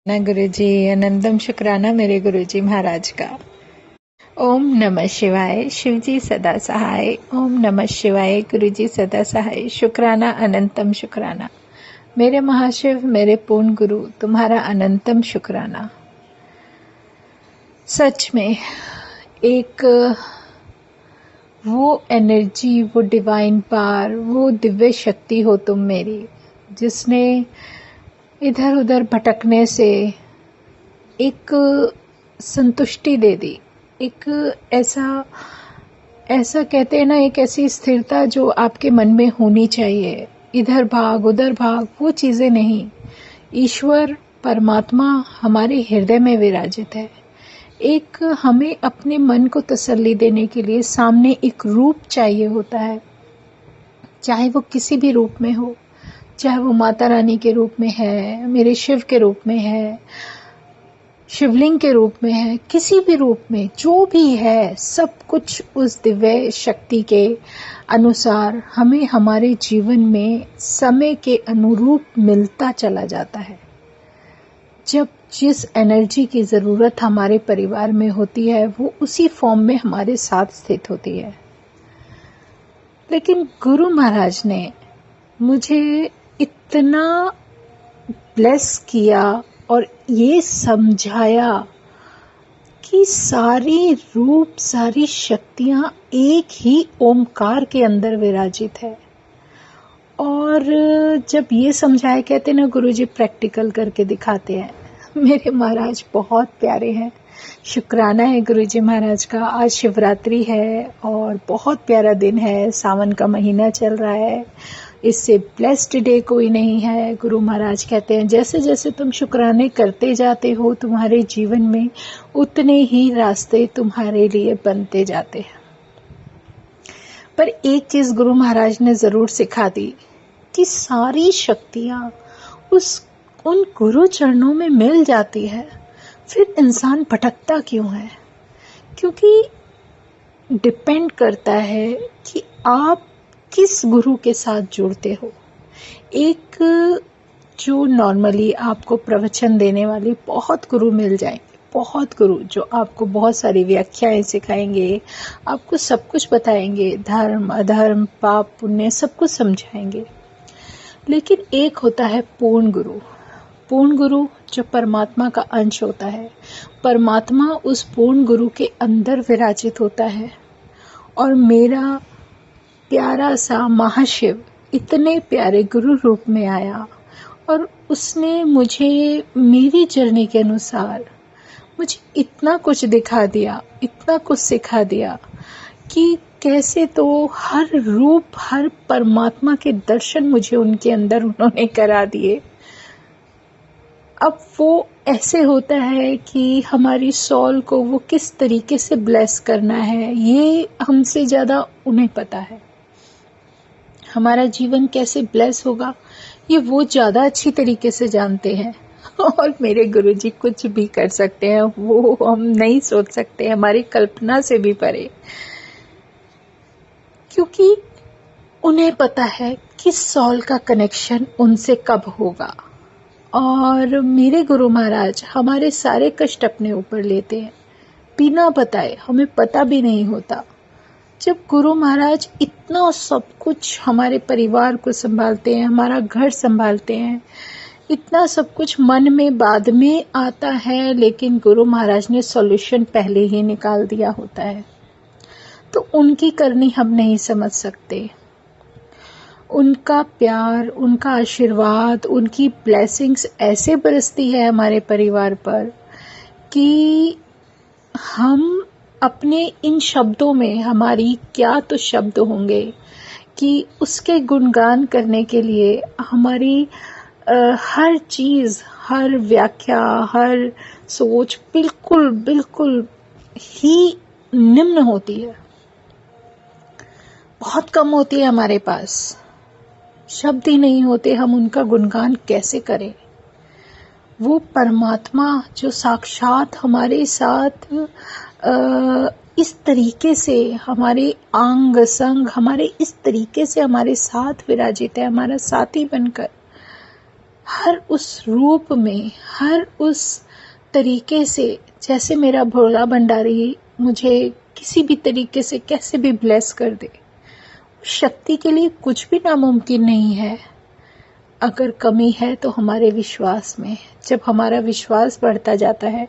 ना गुरुजी, अनंतम शुक्राना मेरे गुरुजी महाराज का। ओम नमः शिवाय, शिवजी सदा सहाय। ओम नमः शिवाय, गुरुजी सदा सहाय। शुक्राना, अनंतम शुक्राना मेरे महाशिव, मेरे पूर्ण गुरु, तुम्हारा अनंतम शुक्राना। सच में एक वो एनर्जी, वो डिवाइन पावर, वो दिव्य शक्ति हो तुम मेरी, जिसने इधर उधर भटकने से एक संतुष्टि दे दी। एक ऐसा कहते हैं ना, एक ऐसी स्थिरता जो आपके मन में होनी चाहिए। इधर भाग उधर भाग वो चीज़ें नहीं। ईश्वर परमात्मा हमारे हृदय में विराजित है। एक हमें अपने मन को तसल्ली देने के लिए सामने एक रूप चाहिए होता है, चाहे वो किसी भी रूप में हो, चाहे वो माता रानी के रूप में है, मेरे शिव के रूप में है, शिवलिंग के रूप में है, किसी भी रूप में जो भी है, सब कुछ उस दिव्य शक्ति के अनुसार हमें हमारे जीवन में समय के अनुरूप मिलता चला जाता है। जब जिस एनर्जी की ज़रूरत हमारे परिवार में होती है, वो उसी फॉर्म में हमारे साथ स्थित होती है। लेकिन गुरु महाराज ने मुझे इतना ब्लेस किया और ये समझाया कि सारी रूप, सारी शक्तियां एक ही ओमकार के अंदर विराजित है। और जब ये समझाया, कहते ना गुरुजी प्रैक्टिकल करके दिखाते हैं। मेरे महाराज बहुत प्यारे हैं। शुक्राना है गुरुजी महाराज का। आज शिवरात्रि है और बहुत प्यारा दिन है। सावन का महीना चल रहा है। इससे ब्लेस्ड डे कोई नहीं है। गुरु महाराज कहते हैं जैसे जैसे तुम शुक्राने करते जाते हो तुम्हारे जीवन में, उतने ही रास्ते तुम्हारे लिए बनते जाते हैं। पर एक चीज गुरु महाराज ने जरूर सिखा दी कि सारी शक्तियां उन गुरु चरणों में मिल जाती है, फिर इंसान भटकता क्यों है? क्योंकि डिपेंड करता है कि आप किस गुरु के साथ जुड़ते हो। एक जो नॉर्मली आपको प्रवचन देने वाले बहुत गुरु मिल जाएंगे, बहुत गुरु जो आपको बहुत सारी व्याख्याएं सिखाएंगे, आपको सब कुछ बताएंगे, धर्म अधर्म पाप पुण्य सब कुछ समझाएंगे। लेकिन एक होता है पूर्ण गुरु। पूर्ण गुरु जो परमात्मा का अंश होता है, परमात्मा उस पूर्ण गुरु के अंदर विराजित होता है। और मेरा प्यारा सा महाशिव इतने प्यारे गुरु रूप में आया और उसने मुझे मेरी जर्नी के अनुसार मुझे इतना कुछ दिखा दिया, इतना कुछ सिखा दिया कि कैसे तो हर रूप, हर परमात्मा के दर्शन मुझे उनके अंदर उन्होंने करा दिए। अब वो ऐसे होता है कि हमारी सोल को वो किस तरीके से ब्लेस करना है, ये हमसे ज़्यादा उन्हें पता है। हमारा जीवन कैसे ब्लेस होगा ये वो ज़्यादा अच्छी तरीके से जानते हैं। और मेरे गुरुजी कुछ भी कर सकते हैं, वो हम नहीं सोच सकते, हमारी कल्पना से भी परे। क्योंकि उन्हें पता है कि सोल का कनेक्शन उनसे कब होगा। और मेरे गुरु महाराज हमारे सारे कष्ट अपने ऊपर लेते हैं बिना बताए, हमें पता भी नहीं होता। जब गुरु महाराज इतना सब कुछ हमारे परिवार को संभालते हैं, हमारा घर संभालते हैं, इतना सब कुछ मन में बाद में आता है, लेकिन गुरु महाराज ने सॉल्यूशन पहले ही निकाल दिया होता है। तो उनकी करनी हम नहीं समझ सकते। उनका प्यार, उनका आशीर्वाद, उनकी ब्लेसिंग्स ऐसे बरसती है हमारे परिवार पर कि हम अपने इन शब्दों में, हमारी क्या तो शब्द होंगे कि उसके गुणगान करने के लिए हमारी हर चीज़, हर व्याख्या, हर सोच बिल्कुल बिल्कुल ही निम्न होती है, बहुत कम होती है। हमारे पास शब्द ही नहीं होते, हम उनका गुणगान कैसे करें। वो परमात्मा जो साक्षात हमारे साथ इस तरीके से, हमारे अंग संग, हमारे इस तरीके से हमारे साथ विराजित है, हमारा साथी बनकर। हर उस रूप में, हर उस तरीके से, जैसे मेरा भोला भंडारी मुझे किसी भी तरीके से कैसे भी ब्लेस कर दे। शक्ति के लिए कुछ भी नामुमकिन नहीं है। अगर कमी है तो हमारे विश्वास में। जब हमारा विश्वास बढ़ता जाता है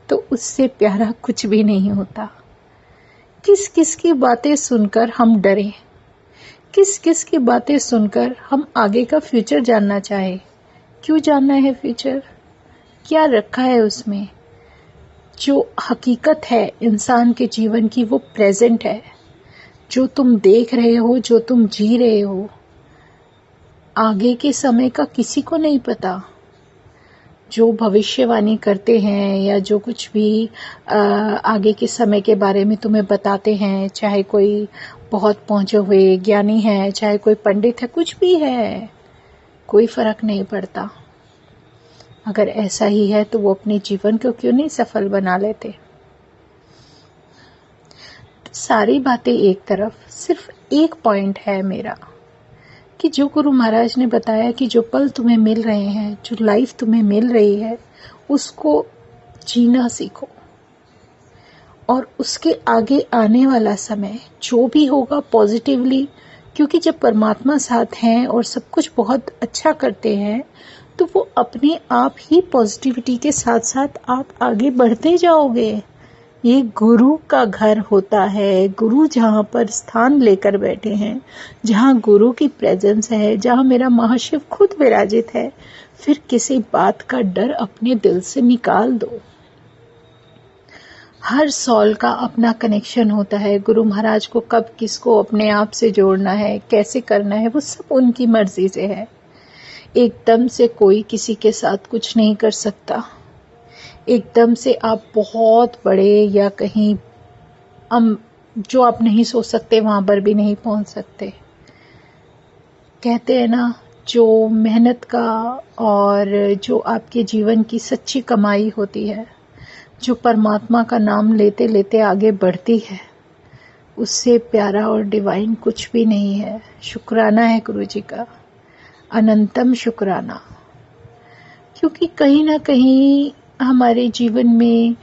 तो उससे प्यारा कुछ भी नहीं होता। किस किस की बातें सुनकर हम डरें, किस किस की बातें सुनकर हम आगे का फ्यूचर जानना चाहें। क्यों जानना है फ्यूचर? क्या रखा है उसमें? जो हकीकत है इंसान के जीवन की वो प्रेजेंट है। जो तुम देख रहे हो, जो तुम जी रहे हो, आगे के समय का किसी को नहीं पता। जो भविष्यवाणी करते हैं या जो कुछ भी आगे के समय के बारे में तुम्हें बताते हैं, चाहे कोई बहुत पहुंचे हुए ज्ञानी है, चाहे कोई पंडित है, कुछ भी है, कोई फर्क नहीं पड़ता। अगर ऐसा ही है तो वो अपने जीवन को क्यों नहीं सफल बना लेते? सारी बातें एक तरफ, सिर्फ एक पॉइंट है मेरा कि जो गुरु महाराज ने बताया कि जो पल तुम्हें मिल रहे हैं, जो लाइफ तुम्हें मिल रही है, उसको जीना सीखो। और उसके आगे आने वाला समय जो भी होगा पॉजिटिवली, क्योंकि जब परमात्मा साथ हैं और सब कुछ बहुत अच्छा करते हैं तो वो अपने आप ही पॉजिटिविटी के साथ साथ आप आगे बढ़ते जाओगे। ये गुरु का घर होता है। गुरु जहाँ पर स्थान लेकर बैठे हैं, जहाँ गुरु की प्रेजेंस है, जहाँ मेरा महाशिव खुद विराजित है, फिर किसी बात का डर अपने दिल से निकाल दो। हर सॉल का अपना कनेक्शन होता है। गुरु महाराज को कब किसको अपने आप से जोड़ना है, कैसे करना है, वो सब उनकी मर्जी से है। एकदम से कोई किसी के साथ कुछ नहीं कर सकता। एकदम से आप बहुत बड़े या कहीं जो आप नहीं सोच सकते वहां पर भी नहीं पहुंच सकते। कहते हैं ना, जो मेहनत का और जो आपके जीवन की सच्ची कमाई होती है, जो परमात्मा का नाम लेते लेते आगे बढ़ती है, उससे प्यारा और डिवाइन कुछ भी नहीं है। शुक्राना है गुरु जी का, अनंतम शुक्राना। क्योंकि कहीं ना कहीं हमारे जीवन में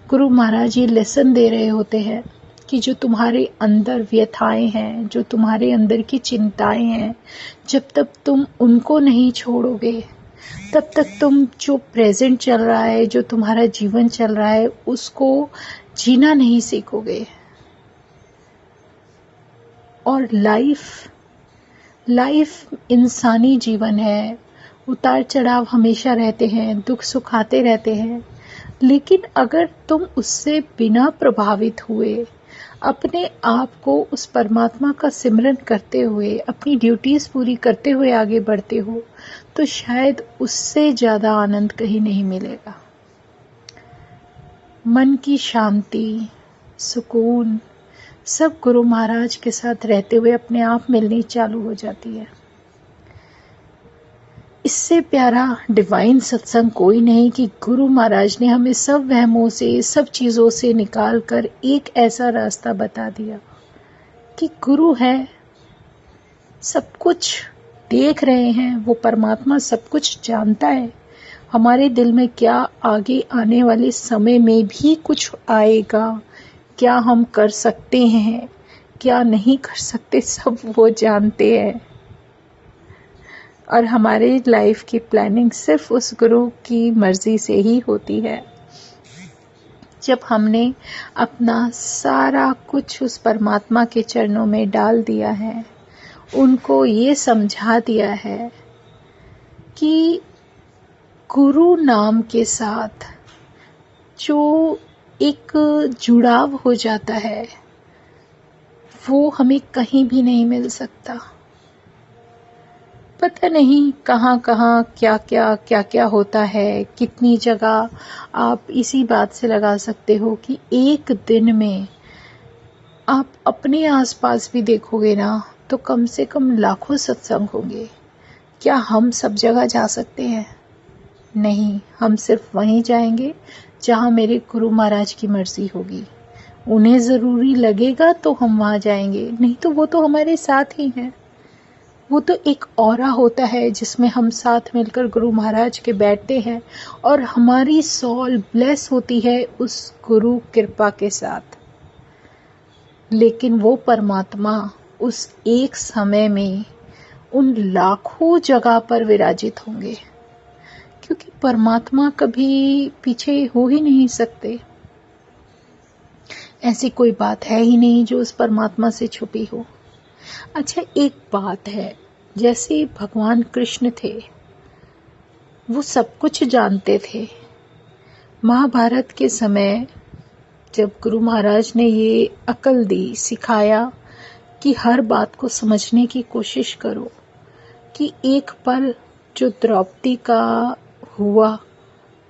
गुरु महाराज ये लेसन दे रहे होते हैं कि जो तुम्हारे अंदर व्यथाएं हैं, जो तुम्हारे अंदर की चिंताएं हैं, जब तक तुम उनको नहीं छोड़ोगे, तब तक तुम जो प्रेजेंट चल रहा है, जो तुम्हारा जीवन चल रहा है, उसको जीना नहीं सीखोगे। और लाइफ इंसानी जीवन है। उतार चढ़ाव हमेशा रहते हैं, दुख सुख आते रहते हैं। लेकिन अगर तुम उससे बिना प्रभावित हुए अपने आप को उस परमात्मा का सिमरन करते हुए, अपनी ड्यूटीज पूरी करते हुए आगे बढ़ते हो, तो शायद उससे ज्यादा आनंद कहीं नहीं मिलेगा। मन की शांति, सुकून सब गुरु महाराज के साथ रहते हुए अपने आप मिलनी चालू हो जाती है। इससे प्यारा डिवाइन सत्संग कोई नहीं कि गुरु महाराज ने हमें सब वहमों से, सब चीज़ों से निकाल कर एक ऐसा रास्ता बता दिया कि गुरु है, सब कुछ देख रहे हैं, वो परमात्मा सब कुछ जानता है। हमारे दिल में क्या आगे आने वाले समय में भी कुछ आएगा, क्या हम कर सकते हैं, क्या नहीं कर सकते, सब वो जानते हैं। और हमारी लाइफ की प्लानिंग सिर्फ उस गुरु की मर्जी से ही होती है। जब हमने अपना सारा कुछ उस परमात्मा के चरणों में डाल दिया है, उनको ये समझा दिया है कि गुरु नाम के साथ जो एक जुड़ाव हो जाता है, वो हमें कहीं भी नहीं मिल सकता। पता नहीं कहाँ कहाँ क्या क्या होता है, कितनी जगह आप इसी बात से लगा सकते हो कि एक दिन में आप अपने आसपास भी देखोगे ना तो कम से कम लाखों सत्संग होंगे। क्या हम सब जगह जा सकते हैं? नहीं, हम सिर्फ वहीं जाएंगे जहाँ मेरे गुरु महाराज की मर्जी होगी। उन्हें ज़रूरी लगेगा तो हम वहाँ जाएंगे, नहीं तो वो तो हमारे साथ ही हैं। वो तो एक ऑरा होता है जिसमें हम साथ मिलकर गुरु महाराज के बैठते हैं और हमारी सोल ब्लेस होती है उस गुरु कृपा के साथ। लेकिन वो परमात्मा उस एक समय में उन लाखों जगह पर विराजित होंगे, क्योंकि परमात्मा कभी पीछे हो ही नहीं सकते। ऐसी कोई बात है ही नहीं जो उस परमात्मा से छुपी हो। अच्छा, एक बात है, जैसे भगवान कृष्ण थे, वो सब कुछ जानते थे। महाभारत के समय जब गुरु महाराज ने ये अकल दी, सिखाया कि हर बात को समझने की कोशिश करो, कि एक पल जो द्रौपदी का हुआ,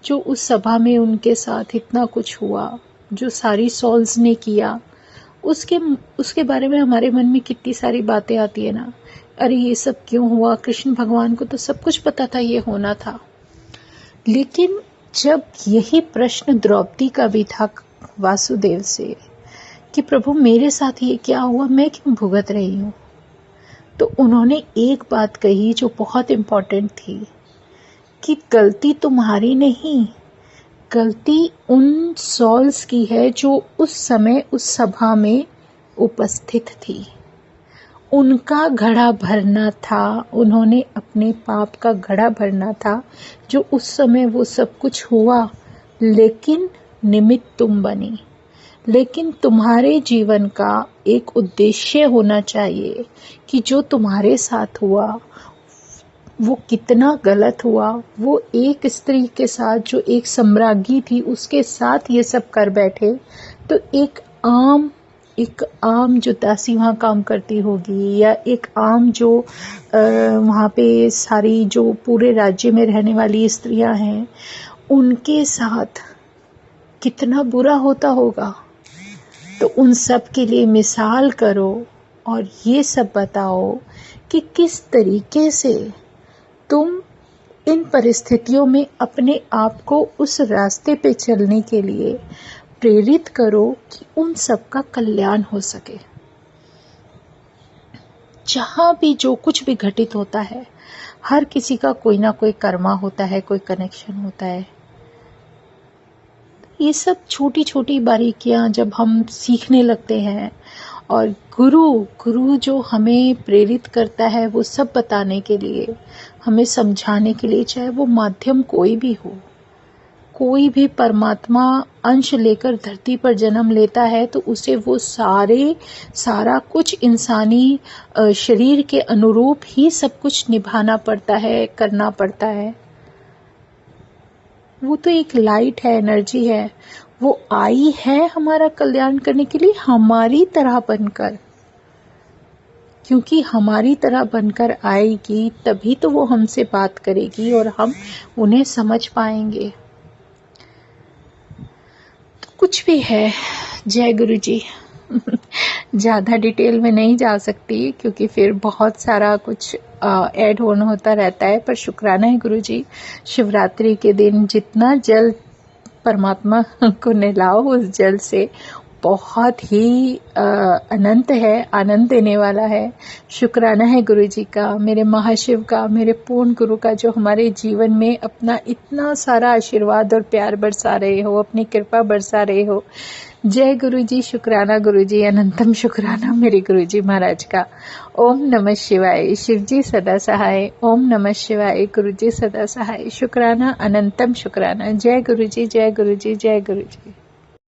जो उस सभा में उनके साथ इतना कुछ हुआ, जो सारी सॉल्स ने किया, उसके बारे में हमारे मन में कितनी सारी बातें आती है ना। अरे ये सब क्यों हुआ? कृष्ण भगवान को तो सब कुछ पता था ये होना था। लेकिन जब यही प्रश्न द्रौपदी का भी था वासुदेव से कि प्रभु मेरे साथ ये क्या हुआ, मैं क्यों भुगत रही हूँ, तो उन्होंने एक बात कही जो बहुत इम्पोर्टेंट थी कि गलती तुम्हारी नहीं, गलती उन सॉल्स की है जो उस समय उस सभा में उपस्थित थी। उनका घड़ा भरना था, उन्होंने अपने पाप का घड़ा भरना था जो उस समय वो सब कुछ हुआ, लेकिन निमित्त तुम बनी। लेकिन तुम्हारे जीवन का एक उद्देश्य होना चाहिए कि जो तुम्हारे साथ हुआ वो कितना गलत हुआ। वो एक स्त्री के साथ, जो एक सम्राज्ञी थी, उसके साथ ये सब कर बैठे, तो एक आम जो दासी वहाँ काम करती होगी, या एक आम जो वहाँ पे सारी जो पूरे राज्य में रहने वाली स्त्रियां हैं, उनके साथ कितना बुरा होता होगा। तो उन सब के लिए मिसाल करो और ये सब बताओ कि किस तरीके से तुम इन परिस्थितियों में अपने आप को उस रास्ते पे चलने के लिए प्रेरित करो कि उन सब का कल्याण हो सके। जहाँ भी जो कुछ भी घटित होता है, हर किसी का कोई ना कोई कर्मा होता है, कोई कनेक्शन होता है। ये सब छोटी छोटी बारीकियां जब हम सीखने लगते हैं, और गुरु जो हमें प्रेरित करता है वो सब बताने के लिए, हमें समझाने के लिए, चाहे वो माध्यम कोई भी हो, कोई भी परमात्मा अंश लेकर धरती पर जन्म लेता है तो उसे वो सारा कुछ इंसानी शरीर के अनुरूप ही सब कुछ निभाना पड़ता है, करना पड़ता है। वो तो एक लाइट है, एनर्जी है, वो आई है हमारा कल्याण करने के लिए, हमारी तरह बनकर। क्योंकि हमारी तरह बनकर आएगी तभी तो वो हमसे बात करेगी और हम उन्हें समझ पाएंगे। तो कुछ भी है, जय गुरु जी। ज़्यादा डिटेल में नहीं जा सकती क्योंकि फिर बहुत सारा कुछ ऐड होना होता रहता है, पर शुक्राना है गुरु जी, शिवरात्रि के दिन जितना जल परमात्मा को नहलाओ उस जल से बहुत ही अनंत है, आनंद देने वाला है। शुक्राना है गुरु जी का, मेरे महाशिव का, मेरे पूर्ण गुरु का, जो हमारे जीवन में अपना इतना सारा आशीर्वाद और प्यार बरसा रहे हो, अपनी कृपा बरसा रहे हो। जय गुरु जी, शुक्राना गुरु जी, अनंतम शुक्राना मेरे गुरु जी महाराज का। ओम नमः शिवाय, शिव जी सदा सहाय। ओम नमः शिवाय, गुरु जी सदा सहाय। शुक्राना, अनंतम शुक्राना। जय गुरु जी, जय गुरु जी, जय गुरु जी।